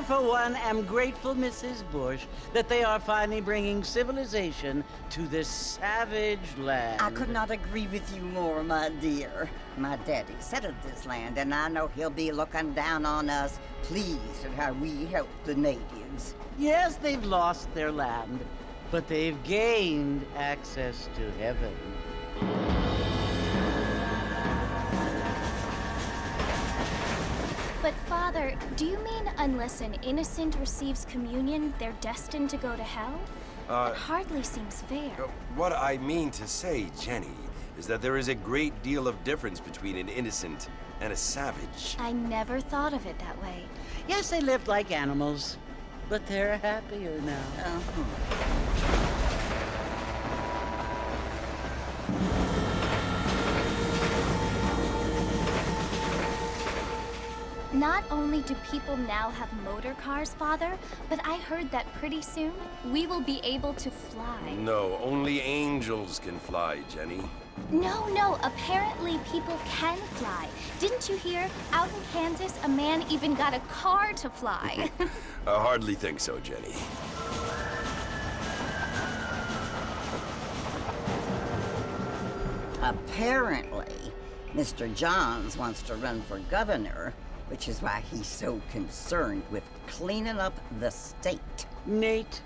for one, am grateful, Mrs. Bush, that they are finally bringing civilization to this savage land. I could not agree with you more, my dear. My daddy settled this land, and I know he'll be looking down on us, pleased at how we help the natives. Yes, they've lost their land, but they've gained access to heaven. But Father, do you mean unless an innocent receives communion, they're destined to go to hell? That hardly seems fair. What I mean to say, Jenny, is that there is a great deal of difference between an innocent and a savage. I never thought of it that way. Yes, they lived like animals, but they're happier now. Not only do people now have motor cars, Father, but I heard that pretty soon we will be able to fly. No, only angels can fly, Jenny. No, apparently people can fly. Didn't you hear? Out in Kansas, a man even got a car to fly. I hardly think so, Jenny. Apparently, Mr. Johns wants to run for governor, which is why he's so concerned with cleaning up the state. Nate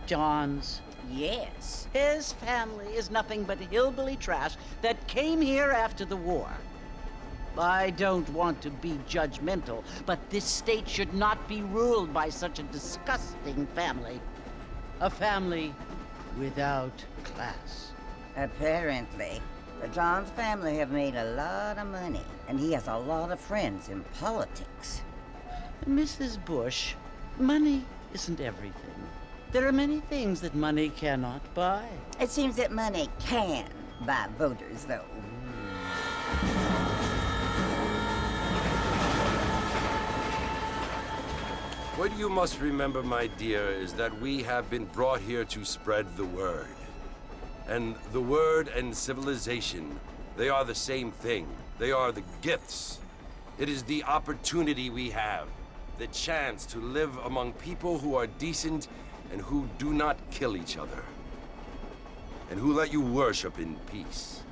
Johns. Yes. His family is nothing but hillbilly trash that came here after the war. I don't want to be judgmental, but this state should not be ruled by such a disgusting family. A family without class. Apparently. The Johns family have made a lot of money, and he has a lot of friends in politics. Mrs. Bush, money isn't everything. There are many things that money cannot buy. It seems that money can buy voters, though. What you must remember, my dear, is that we have been brought here to spread the word. And the word and civilization, they are the same thing. They are the gifts. It is the opportunity we have, the chance to live among people who are decent and who do not kill each other, and who let you worship in peace.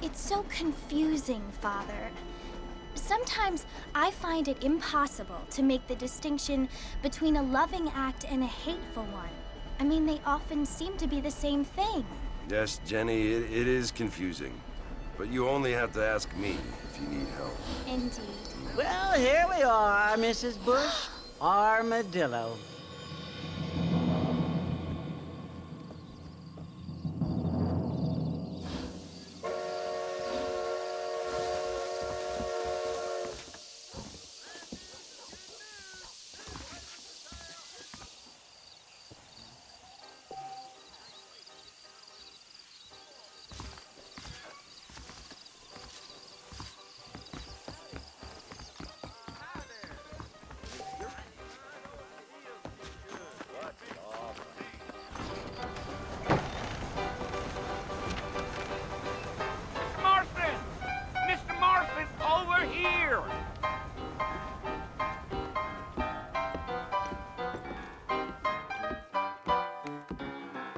It's so confusing, Father. Sometimes I find it impossible to make the distinction between a loving act and a hateful one. I mean, they often seem to be the same thing. Yes, Jenny, it is confusing. But you only have to ask me if you need help. Indeed. Well, here we are, Mrs. Bush. Armadillo.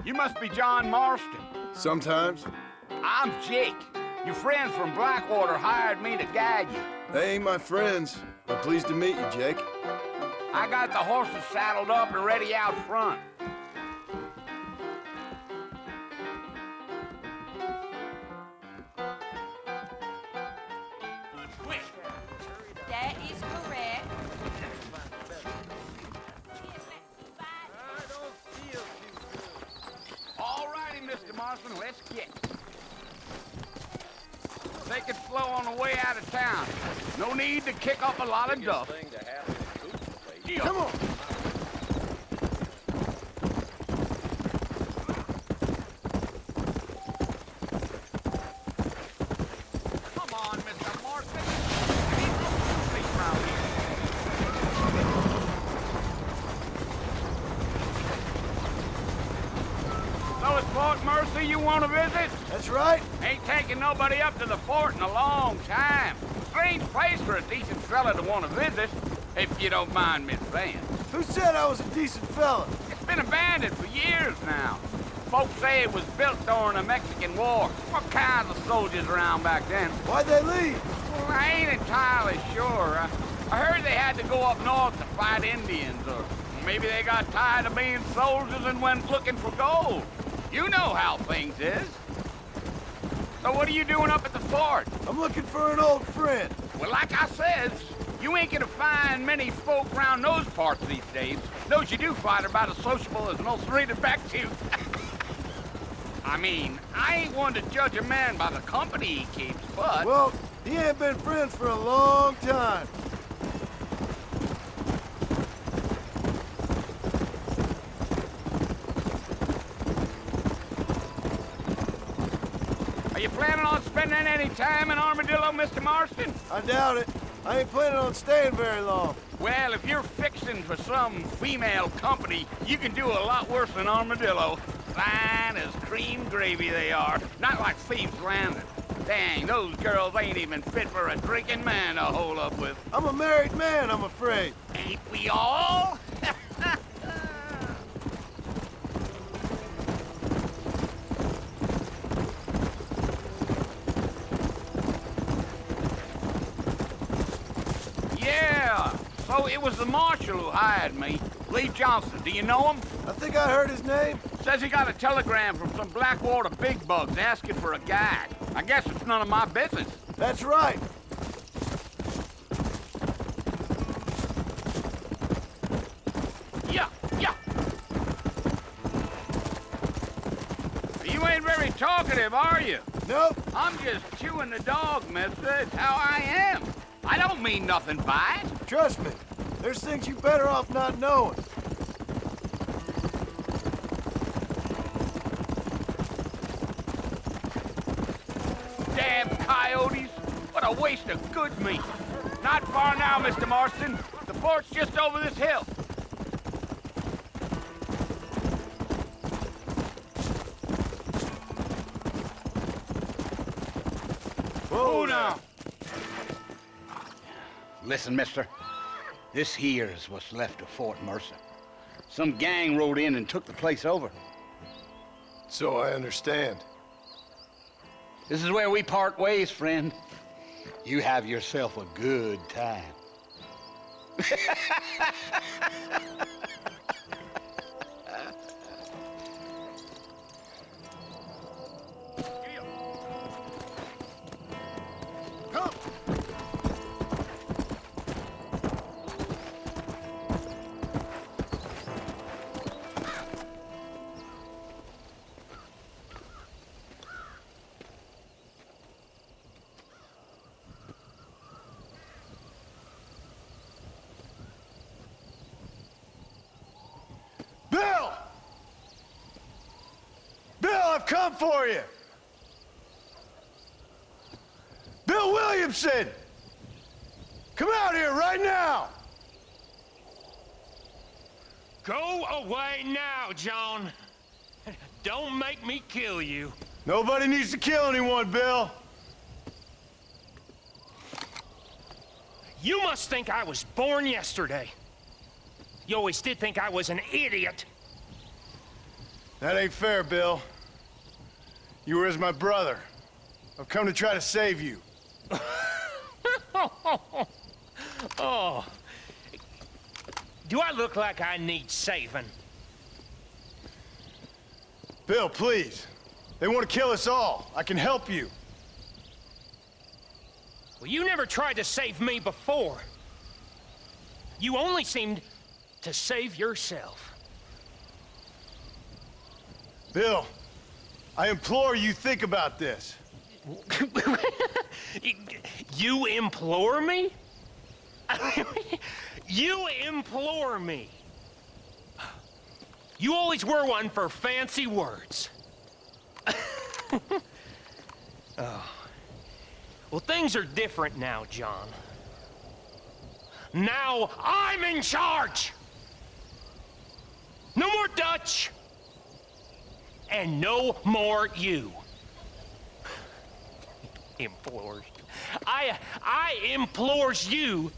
You must be John Marston. Sometimes. I'm Jake. Your friends from Blackwater hired me to guide you. They ain't my friends, but pleased to meet you, Jake. I got the horses saddled up and ready out front. That is correct. All righty, Mr. Marston, let's get. Take it slow on the way out of town. No need to kick up a lot of dust. Come on! Come on, Mr. Marston. I need no place around here. So it's Fort Mercy you want to visit? That's right. Ain't taking nobody up to the fort in a long time. Strange place for a decent fella to want to visit. if you don't mind me saying. Who said I was a decent fella? It's been abandoned for years now. Folks say it was built during the Mexican War. What kinds of soldiers around back then? Why'd they leave? Well, I ain't entirely sure. I heard they had to go up north to fight Indians, or maybe they got tired of being soldiers and went looking for gold. You know how things is. So what are you doing up at the fort? I'm looking for an old friend. Well, like I said, you ain't gonna find many folk around those parts these days. Those you do find are about as sociable as an ulcerated back tooth. I mean, I ain't one to judge a man by the company he keeps, but... Well, he ain't been friends for a long time. Are you planning on spending any time in Armadillo, Mr. Marston? I doubt it. I ain't planning on staying very long. Well, if you're fixing for some female company, you can do a lot worse than Armadillo. Fine as cream gravy they are. Not like Thieves' Landing. Dang, those girls ain't even fit for a drinking man to hole up with. I'm a married man, I'm afraid. Ain't we all? Yeah, so it was the marshal who hired me. Lee Johnson, do you know him? I think I heard his name. Says he got a telegram from some Blackwater big bugs asking for a guide. I guess it's none of my business. That's right. Yeah, yeah. You ain't very talkative, are you? Nope. I'm just chewing the dog, mister. It's how I am. I don't mean nothing by it. Trust me. There's things you better off not knowing. Damn coyotes. What a waste of good meat. Not far now, Mr. Marston. The fort's just over this hill. Whoa now. Listen, mister. This here's what's left of Fort Mercer. Some gang rode in and took the place over. So I understand. This is where we part ways, friend. You have yourself a good time. Come! Bill! Bill, I've come for you! Bill Williamson! Come out here right now! Go away now, John. Don't make me kill you. Nobody needs to kill anyone, Bill. You must think I was born yesterday. You always did think I was an idiot. That ain't fair, Bill. You were as my brother. I've come to try to save you. Oh. Do I look like I need saving? Bill, please. They want to kill us all. I can help you. Well, you never tried to save me before. You only seemed to save yourself. Bill, I implore you think about this. You implore me? You implore me. You always were one for fancy words. Oh. Well, things are different now, John. Now I'm in charge! No more Dutch! And no more you. Implores. I implores you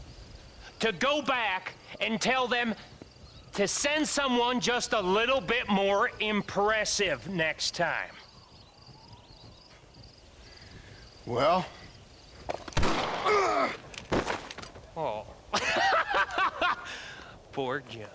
to go back and tell them to send someone just a little bit more impressive next time. Well? Oh. Poor John.